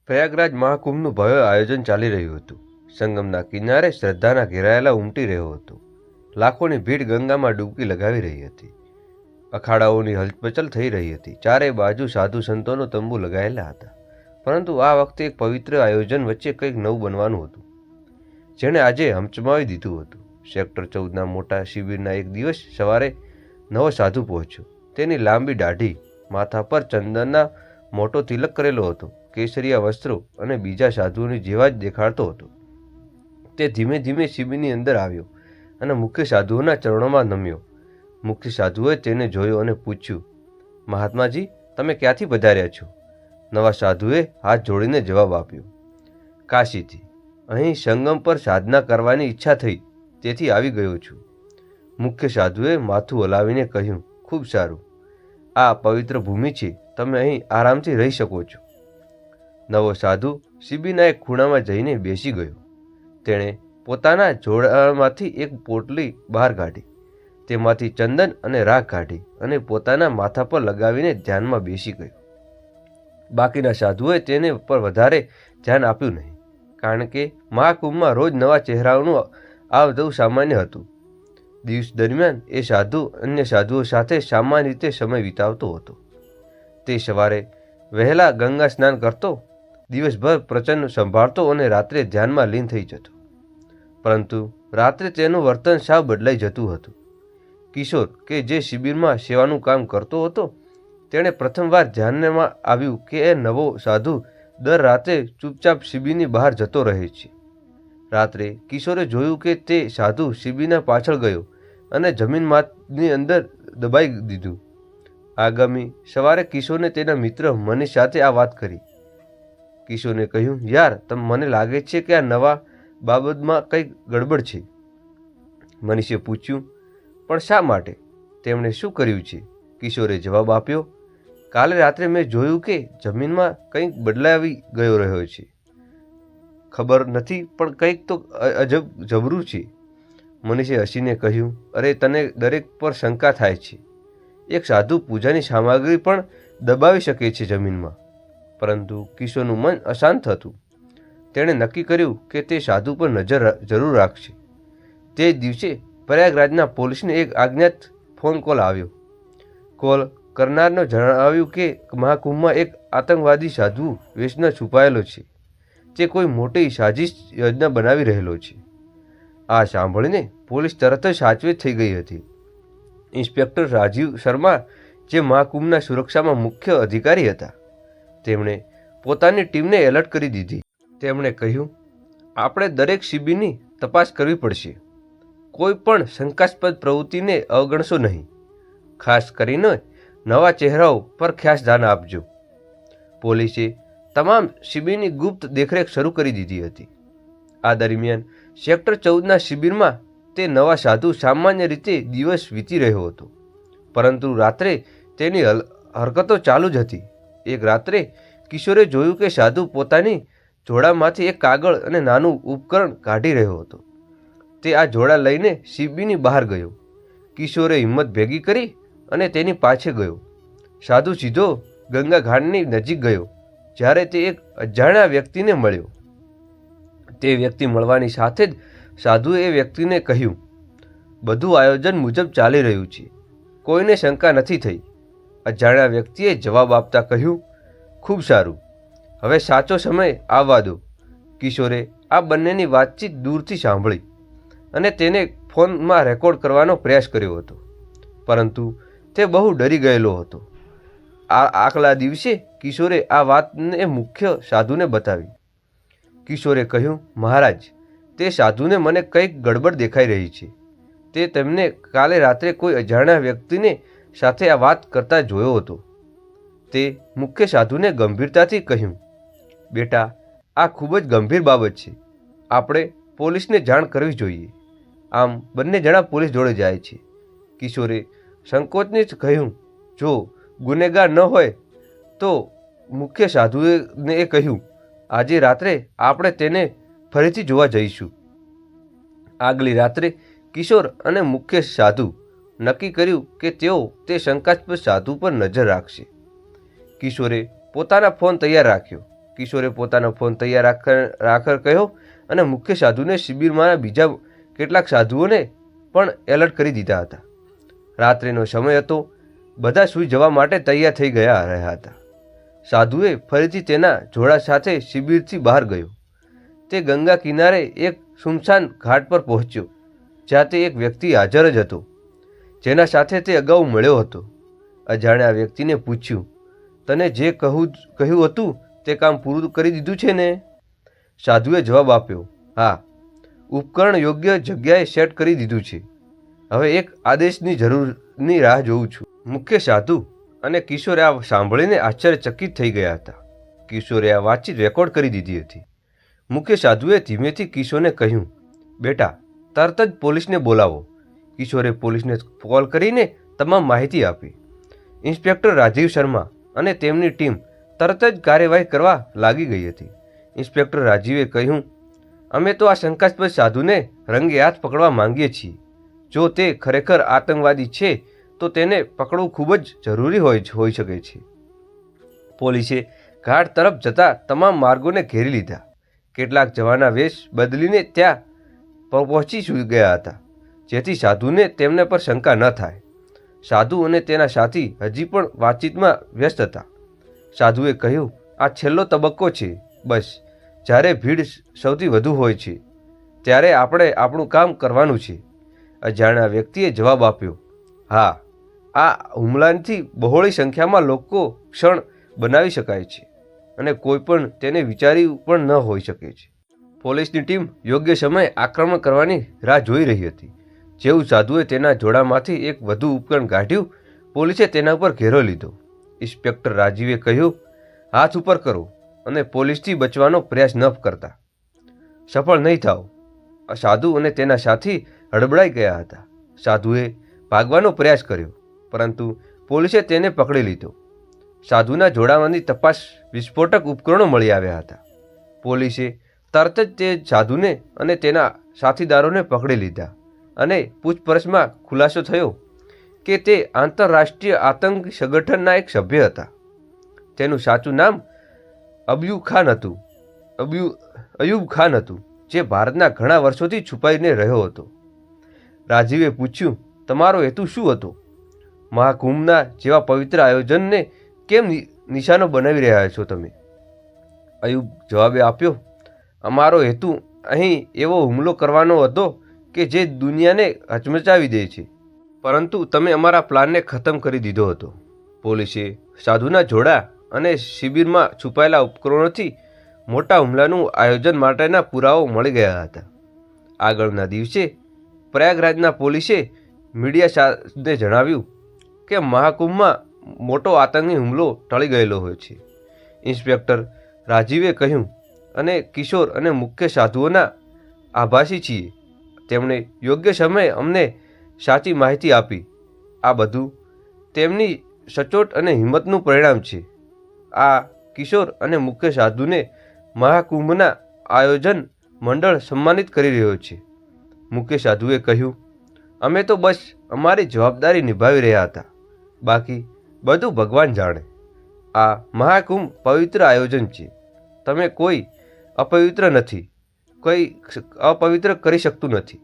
પ્રયાગરાજ મહાકુંભનું ભવ્ય આયોજન ચાલી રહ્યું હતું. સંગમના કિનારે શ્રદ્ધાના ઘેરાયેલા ઉમટી રહ્યો હતો. લાખોની ભીડ ગંગામાં ડૂબકી લગાવી રહી હતી. અખાડાઓની હલચલ થઈ રહી હતી. ચારે બાજુ સાધુ સંતોનો તંબુ લગાયેલા હતા. પરંતુ આ વખતે એક પવિત્ર આયોજન વચ્ચે કંઈક નવું બનવાનું હતું, જેણે આજે હમચમાવી દીધું હતું. સેક્ટર 14ના મોટા શિબિરના એક દિવસ સવારે નવો સાધુ પહોંચ્યો. તેની લાંબી દાઢી, માથા પર ચંદનના મોટો તિલક કરેલો હતો, કેસરિયા વસ્ત્રો અને બીજા સાધુઓની જેવા જ દેખાડતો હતો. તે ધીમે ધીમે શિબિરની અંદર આવ્યો અને મુખ્ય સાધુઓના ચરણોમાં નમ્યો. મુખ્ય સાધુએ તેને જોયો અને પૂછ્યું, મહાત્માજી, તમે ક્યાંથી પધાર્યા છો? નવા સાધુએ હાથ જોડીને જવાબ આપ્યો, કાશીથી. અહીં સંગમ પર સાધના કરવાની ઈચ્છા થઈ, તેથી આવી ગયો છું. મુખ્ય સાધુએ માથું હલાવીને કહ્યું, ખૂબ સારું. આ પવિત્ર ભૂમિ છે, તમે અહીં આરામથી રહી શકો છો. નવો સાધુ શિબિરના એક ખૂણામાં જઈને બેસી ગયો. તેણે પોતાના જોડામાંથી એક પોટલી બહાર કાઢી, તેમાંથી ચંદન અને રાખ કાઢી અને પોતાના માથા પર લગાવીને ધ્યાનમાં બેસી ગયો. બાકીના સાધુએ તેને પર વધારે ધ્યાન આપ્યું નહીં, કારણ કે મહાકુંભમાં રોજ નવા ચહેરાઓનું આવવું સામાન્ય હતું. દિવસ દરમિયાન એ સાધુ અન્ય સાધુઓ સાથે સામાન્ય રીતે સમય વિતાવતો હતો. તે સવારે વહેલા ગંગા સ્નાન કરતો, દિવસભર પ્રચંડ સંભાળતો અને રાત્રે ધ્યાનમાં લીન થઈ જતો. પરંતુ રાત્રે તેનું વર્તન સાવ બદલાઈ જતું હતું. કિશોર, કે જે શિબિરમાં સેવાનું કામ કરતો હતો, તેણે પ્રથમવાર ધ્યાનમાં આવ્યું કે એ નવો સાધુ દર રાત્રે ચૂપચાપ શિબિરની બહાર જતો રહે છે. રાત્રે કિશોરે જોયું કે તે સાધુ શિબિરના પાછળ ગયો અને જમીનની અંદર દબાઈ દીધું. આગામી સવારે કિશોરને તેના મિત્ર મનીષ સાથે આ વાત કરી. કિશોરને કહ્યું, યાર, મને લાગે છે કે આ નવા બાબતમાં કંઈક ગડબડ છે. મનીષે પૂછ્યું, પણ શા માટે? તેમણે શું કર્યું છે? કિશોરે જવાબ આપ્યો, કાલે રાત્રે મેં જોયું કે જમીનમાં કંઈક બદલાવી ગયો રહ્યો છે. ખબર નથી, પણ કંઈક તો જબરું છે. મનીષે હસીને કહ્યું, અરે, તને દરેક પર શંકા થાય છે. એક સાધુ પૂજાની સામગ્રી પણ દબાવી શકે છે જમીનમાં. પરંતુ કિશોરનું મન અશાંત હતું. તેણે નક્કી કર્યું કે તે સાધુ પર નજર જરૂર રાખશે. તે દિવસે પ્રયાગરાજના પોલીસને એક અજ્ઞાત ફોન કોલ આવ્યો. કોલ કરનારને જણાવ્યું કે મહાકુંભમાં એક આતંકવાદી સાધુ વેશમાં છુપાયેલો છે. તે કોઈ મોટી સાજિશ યોજના બનાવી રહેલો છે. આ સાંભળીને પોલીસ તરત જ સાચવેત થઈ ગઈ હતી. ઇન્સ્પેક્ટર રાજીવ શર્મા, જે મહાકુંભના સુરક્ષામાં મુખ્ય અધિકારી હતા, તેમણે પોતાની ટીમને એલર્ટ કરી દીધી. તેમણે કહ્યું, આપણે દરેક શિબિરની તપાસ કરવી પડશે. કોઈ પણ શંકાસ્પદ પ્રવૃત્તિને અવગણશો નહીં. ખાસ કરીને નવા ચહેરાઓ પર ખાસ ધ્યાન આપજો. પોલીસે તમામ શિબિરની ગુપ્ત દેખરેખ શરૂ કરી દીધી હતી. આ દરમિયાન સેક્ટર 14ના શિબિરમાં તે નવા સાધુ સામાન્ય રીતે દિવસ વીતી રહ્યો હતો, પરંતુ રાત્રે તેની હરકતો ચાલુ જ હતી. એક રાત્રે કિશોરે જોયું કે સાધુ પોતાની જોડામાંથી એક કાગળ અને નાનું ઉપકરણ કાઢી રહ્યો હતો. તે આ જોડા લઈને શિબિરની બહાર ગયો. કિશોરે હિંમત ભેગી કરી અને તેની પાછે ગયો. સાધુ સીધો ગંગા ઘાટની નજીક ગયો. જ્યારે તે એક અજાણ્યા વ્યક્તિને મળ્યો. તે વ્યક્તિ મળવાની સાથે જ સાધુએ એ વ્યક્તિને કહ્યું, બધું આયોજન મુજબ ચાલી રહ્યું છે, કોઈને શંકા નથી થઈ. અજાણ્યા વ્યક્તિએ જવાબ આપતા કહ્યું, ખૂબ સારું, હવે સાચો સમય આવવા દો. કિશોરે આ બંનેની વાતચીત દૂરથી સાંભળી અને તેને ફોનમાં રેકોર્ડ કરવાનો પ્રયાસ કર્યો હતો, પરંતુ તે બહુ ડરી ગયેલો હતો. આગલા દિવસે કિશોરે આ વાતને મુખ્ય સાધુને બતાવી. કિશોરે કહ્યું, મહારાજ, તે સાધુને મને કંઈક ગડબડ દેખાઈ રહી છે. તે તેમને કાલે રાત્રે કોઈ અજાણ્યા વ્યક્તિને સાથે આ વાત કરતા જોયો હતો. તે મુખ્ય સાધુને ગંભીરતાથી કહ્યું, બેટા, આ ખૂબ જ ગંભીર બાબત છે. આપણે પોલીસને જાણ કરવી જોઈએ. આમ બંને જણા પોલીસ જોડે જાય છે. કિશોરે સંકોચને જ કહ્યું, જો ગુનેગાર ન હોય તો મુખ્ય સાધુને કહ્યું, આજે રાત્રે આપણે તેને ફરીથી જોવા જઈશું. આગલી રાત્રે કિશોર અને મુખ્ય સાધુ નક્કી કર્યું કે તેઓ તે શંકાસ્પદ સાધુ પર નજર રાખશે. કિશોરે પોતાના ફોન તૈયાર રાખ્યો. કિશોરે પોતાનો ફોન તૈયાર રાખર કહ્યો અને મુખ્ય સાધુને શિબિરમાં બીજા કેટલાક સાધુઓને પણ એલર્ટ કરી દીધા હતા. રાત્રિનો સમય હતો. બધા સૂઈ જવા માટે તૈયાર થઈ રહ્યા હતા. સાધુએ ફરીથી તેના જોડા સાથે શિબિરથી બહાર ગયો. તે ગંગા કિનારે એક સુમસાન ઘાટ પર પહોંચ્યો, જ્યાં તે એક વ્યક્તિ હાજર જ હતો, જેના સાથે તે અગાઉ મળ્યો હતો. અજાણ્યા વ્યક્તિને પૂછ્યું, તને જે કહ્યું હતું તે કામ પૂરું કરી દીધું છે ને? સાધુએ જવાબ આપ્યો, હા, ઉપકરણ યોગ્ય જગ્યાએ સેટ કરી દીધું છે. હવે એક આદેશની જરૂરની રાહ જોઉં છું. મુખ્ય સાધુ અને કિશોરે આ સાંભળીને આશ્ચર્યચકિત થઈ ગયા હતા. કિશોરે આ વાતચીત રેકોર્ડ કરી દીધી હતી. મુખ્ય સાધુએ ધીમેથી કિશોરને કહ્યું, બેટા, તરત જ પોલીસને બોલાવો. કિશોરે પોલીસને કોલ કરીને તમામ માહિતી આપી. ઇન્સ્પેક્ટર રાજીવ શર્મા અને તેમની ટીમ તરત જ કાર્યવાહી કરવા લાગી ગઈ હતી. ઇન્સ્પેક્ટર રાજીવે કહ્યું, અમે તો આ શંકાસ્પદ સાધુને રંગે હાથ પકડવા માંગીએ છીએ. જો તે ખરેખર આતંકવાદી છે તો તેને પકડવું ખૂબ જ જરૂરી હોઈ શકે છે. પોલીસે ઘાટ તરફ જતા તમામ માર્ગોને ઘેરી લીધા. કેટલાક જવાના વેશ બદલીને ત્યાં પહોંચી ગયા હતા, જેથી સાધુને તેમને પર શંકા ન થાય. સાધુ અને તેના સાથી હજી પણ વાતચીતમાં વ્યસ્ત હતા. સાધુએ કહ્યું, આ છેલ્લો તબક્કો છે. બસ જ્યારે ભીડ સૌથી વધુ હોય છે ત્યારે આપણે આપણું કામ કરવાનું છે. અજાણ્યા વ્યક્તિએ જવાબ આપ્યો, હા, આ હુમલાથી બહોળી સંખ્યામાં લોકો ક્ષણ બનાવી શકાય છે અને કોઈ પણ તેને વિચાર્યું પણ ન હોઈ શકે છે. પોલીસની ટીમ યોગ્ય સમયે આક્રમણ કરવાની રાહ જોઈ રહી હતી. જેવું સાધુએ તેના જોડામાંથી એક વધુ ઉપકરણ કાઢ્યું, પોલીસે તેના ઉપર ઘેરો લીધો. ઇન્સ્પેક્ટર રાજીવે કહ્યું, હાથ ઉપર કરો અને પોલીસથી બચવાનો પ્રયાસ ન કરતા. સફળ નહીં થાવ. સાધુ અને તેના સાથી હડબડાઈ ગયા હતા. સાધુએ ભાગવાનો પ્રયાસ કર્યો, પરંતુ પોલીસે તેને પકડી લીધો. સાધુના જોડાવાની તપાસ વિસ્ફોટક ઉપકરણો મળી આવ્યા હતા. પોલીસે તરત જ તે સાધુને અને તેના સાથીદારોને પકડી લીધા અને પૂછપરછમાં ખુલાસો થયો કે તે આંતરરાષ્ટ્રીય આતંકી સંગઠનના એક સભ્ય હતા. તેનું સાચું નામ અયુબ ખાન હતું, જે ભારતના ઘણા વર્ષોથી છુપાઈને રહ્યો હતો. રાજીવે પૂછ્યું, તમારો હેતુ શું હતો? મહાકુંભના જેવા પવિત્ર આયોજનને કેમ નિશાનો બનાવી રહ્યા છો તમે? અયુબ જવાબે આપ્યો, અમારો હેતુ અહીં એવો હુમલો કરવાનો હતો કે જે દુનિયાને હચમચાવી દે છે, પરંતુ તમે અમારા પ્લાનને ખતમ કરી દીધો હતો. પોલીસે સાધુના જોડા અને શિબિરમાં છુપાયેલા ઉપકરણોથી મોટા હુમલાનું આયોજન માટેના પુરાવો મળી ગયા હતા. આગળના દિવસે પ્રયાગરાજના પોલીસે મીડિયાને જણાવ્યું કે મહાકુંભમાં મોટો આતંકી હુમલો ટળી ગયેલો હોય છે. ઇન્સ્પેક્ટર રાજીવે કહ્યું, અને કિશોર અને મુખ્ય સાધુઓના આભાસી છીએ. તેમણે યોગ્ય સમયે અમને સાચી માહિતી આપી. આ બધું તેમની સચોટ અને હિંમતનું પરિણામ છે. આ કિશોર અને મુખ્ય સાધુને મહાકુંભના આયોજન મંડળ સન્માનિત કરી રહ્યો છે. મુખ્ય સાધુએ કહ્યું, અમે તો બસ અમારી જવાબદારી નિભાવી રહ્યા હતા, બાકી બધું ભગવાન જાણે. આ મહાકુંભ પવિત્ર આયોજન છે. તમે કોઈ અપવિત્ર નથી, કોઈ અપવિત્ર કરી શકતું નથી.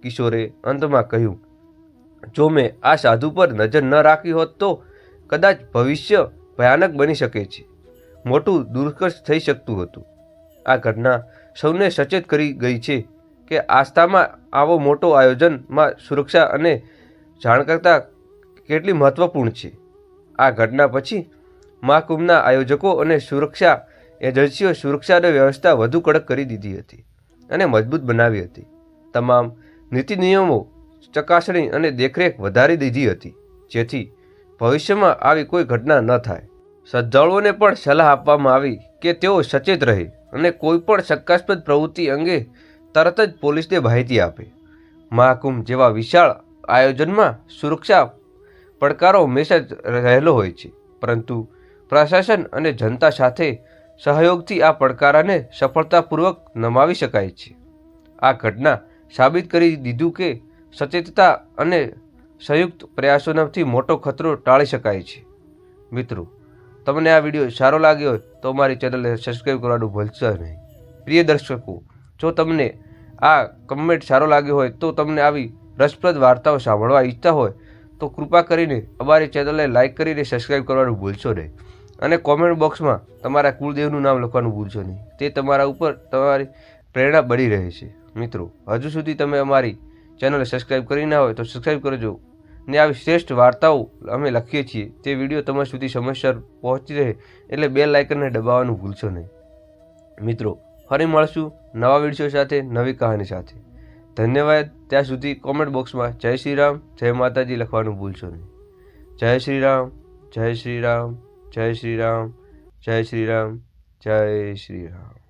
કિશોરે અંતમાં કહ્યું, જો મેં આ સાધુ પર નજર ન રાખી હોત તો કદાચ ભવિષ્ય ભયાનક બની શકે છે. મોટું દુષ્કર્ષ થઈ શકતું હતું. આ ઘટના સૌને સચેત કરી ગઈ છે કે આસ્થામાં આવો મોટો આયોજનમાં સુરક્ષા અને જાણકારતા કેટલી મહત્વપૂર્ણ છે. આ ઘટના પછી મહાકુંભના આયોજકો અને સુરક્ષા એજન્સીઓ સુરક્ષાની વ્યવસ્થા વધુ કડક કરી દીધી હતી અને મજબૂત બનાવી હતી. તમામ નીતિ નિયમો, ચકાસણી અને દેખરેખ વધારી દીધી હતી, જેથી ભવિષ્યમાં આવી કોઈ ઘટના ન થાય. શ્રદ્ધાળુઓને પણ સલાહ આપવામાં આવી કે તેઓ સચેત રહે અને કોઈ પણ શંકાસ્પદ પ્રવૃત્તિ અંગે તરત જ પોલીસને માહિતી આપે. મહાકુંભ જેવા વિશાળ આયોજનમાં સુરક્ષા પડકારો હંમેશા રહેલો હોય છે, પરંતુ પ્રશાસન અને જનતા સાથે સહયોગથી આ પડકારાને સફળતાપૂર્વક નમાવી શકાય છે. આ ઘટના સાબિત કરી દીધું કે સચેતતા અને સંયુક્ત પ્રયાસોથી મોટો ખતરો ટાળી શકાય છે. મિત્રો, તમને આ વિડીયો સારો લાગ્યો હોય તો અમારી ચેનલને સબસ્ક્રાઈબ કરવાનું ભૂલશો નહીં. પ્રિય દર્શકો, જો તમને આ કમેન્ટ સારો લાગ્યો હોય તો તમને આવી રસપ્રદ વાર્તાઓ સાંભળવા ઈચ્છતા હોય તો કૃપા કરીને અમારી ચેનલને લાઇક કરીને સબસ્ક્રાઈબ કરવાનું ભૂલશો નહીં. અને કોમેન્ટ બોક્સમાં તમારા કુળદેવનું નામ લખવાનું ભૂલશો નહીં. તે તમારા ઉપર તમારી પ્રેરણા બની રહે છે. મિત્રો, હજુ સુધી તમે અમારી ચેનલને સબસ્ક્રાઈબ કરી ના હોય તો સબસ્ક્રાઈબ કરજો. ને આવી શ્રેષ્ઠ વાર્તાઓ અમે લખીએ છીએ તે વિડીયો તમારા સુધી સમયસર પહોંચી રહે એટલે બેલ આઇકનને દબાવવાનું ભૂલશો નહીં. મિત્રો, ફરી મળશું નવા વિડીયો સાથે, નવી કહાની સાથે. ધન્યવાદ. ત્યાં સુધી કોમેન્ટ બોક્સમાં જય શ્રી રામ, જય માતાજી લખવાનું ભૂલશો નહીં. જય શ્રી રામ, જય શ્રી રામ, જય શ્રી રામ, જય શ્રી રામ, જય શ્રી રામ.